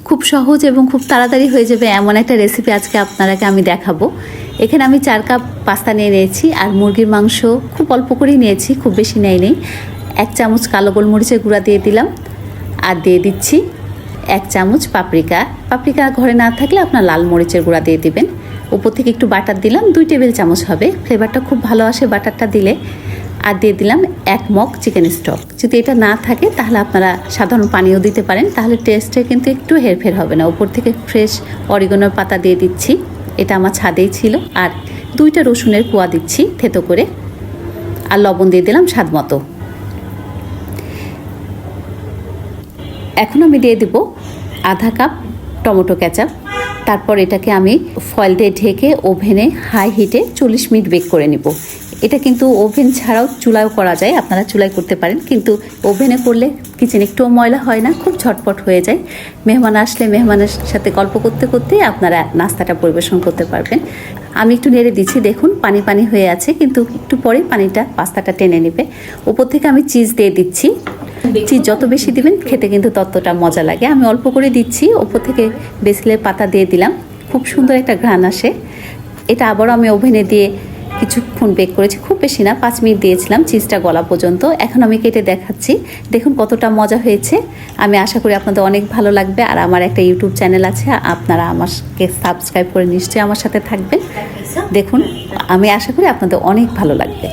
খুব সহজ এবং খুব তাড়াতাড়ি হয়ে যাবে এমন একটা রেসিপি আজকে আপনারাকে আমি দেখাবো। এখানে আমি 4 কাপ পাস্তা নিয়ে নিয়েছি আর মুরগির মাংস খুব অল্প করেই নিয়েছি, খুব বেশি নেই। 1 চামচ কালো গোলমরিচের গুঁড়া দিয়ে দিলাম আর দিয়ে দিচ্ছি 1 চামচ পাপরিকা ঘরে না থাকলে আপনার লাল মরিচের গুঁড়া দিয়ে দিবেন। উপর থেকে একটু বাটার দিলাম, 2 টেবিল চামচ হবে, ফ্লেভারটা খুব ভালো আসে বাটারটা দিলে। আর দিয়ে দিলাম 1 মগ চিকেন স্টক। যদি এটা না থাকে তাহলে আপনারা সাধারণ পানিও দিতে পারেন, তাহলে টেস্টে কিন্তু একটু হেরফের হবে না। উপর থেকে ফ্রেশ অরিগানোর পাতা দিয়ে দিচ্ছি, এটা আমার ছাদেই ছিল। আর 2টা রসুনের কোয়া দিচ্ছি থেতো করে, আর লবণ দিয়ে দিলাম স্বাদ মতো। এখন আমি দিয়ে দেব আধা কাপ টমেটো কেচাপ। তারপর এটাকে আমি ফয়েল দিয়ে ঢেকে ওভেনে হাই হিটে 40 মিনিট বেক করে নিব। এটা কিন্তু ওভেন ছাড়াও চুলায়ও করা যায়, আপনারা চুলায় করতে পারেন, কিন্তু ওভেনে করলে কিচেন একটুও ময়লা হয় না, খুব ঝটপট হয়ে যায়। মেহমান আসলে মেহমানের সাথে গল্প করতে করতেই আপনারা নাস্তাটা পরিবেশন করতে পারবেন। আমি একটু নেড়ে দিচ্ছি, দেখুন পানি পানি হয়ে আছে, কিন্তু একটু পরে পাস্তাটা টেনে নেবে। উপর থেকে আমি চিজ দিয়ে দিচ্ছি। চিজ যত বেশি দিবেন খেতে কিন্তু ততটা মজা লাগে। আমি অল্প করে দিচ্ছি, ওপর থেকে বেসিলের পাতা দিয়ে দিলাম, খুব সুন্দর একটা ঘ্রাণ আসে। এটা আবারও আমি ওভেনে দিয়ে কিছুক্ষণ বেক করেছি, খুব বেশি না, 5 মিনিট দিয়েছিলাম চিজটা গলা পর্যন্ত। এখন আমি কেটে দেখাচ্ছি, দেখুন কতটা মজা হয়েছে। আমি আশা করি আপনাদের অনেক ভালো লাগবে। আর আমার একটা ইউটিউব চ্যানেল আছে, আপনারা আমাকে সাবস্ক্রাইব করে নিশ্চয়ই আমার সাথে থাকবেন। দেখুন, আমি আশা করি আপনাদের অনেক ভালো লাগবে।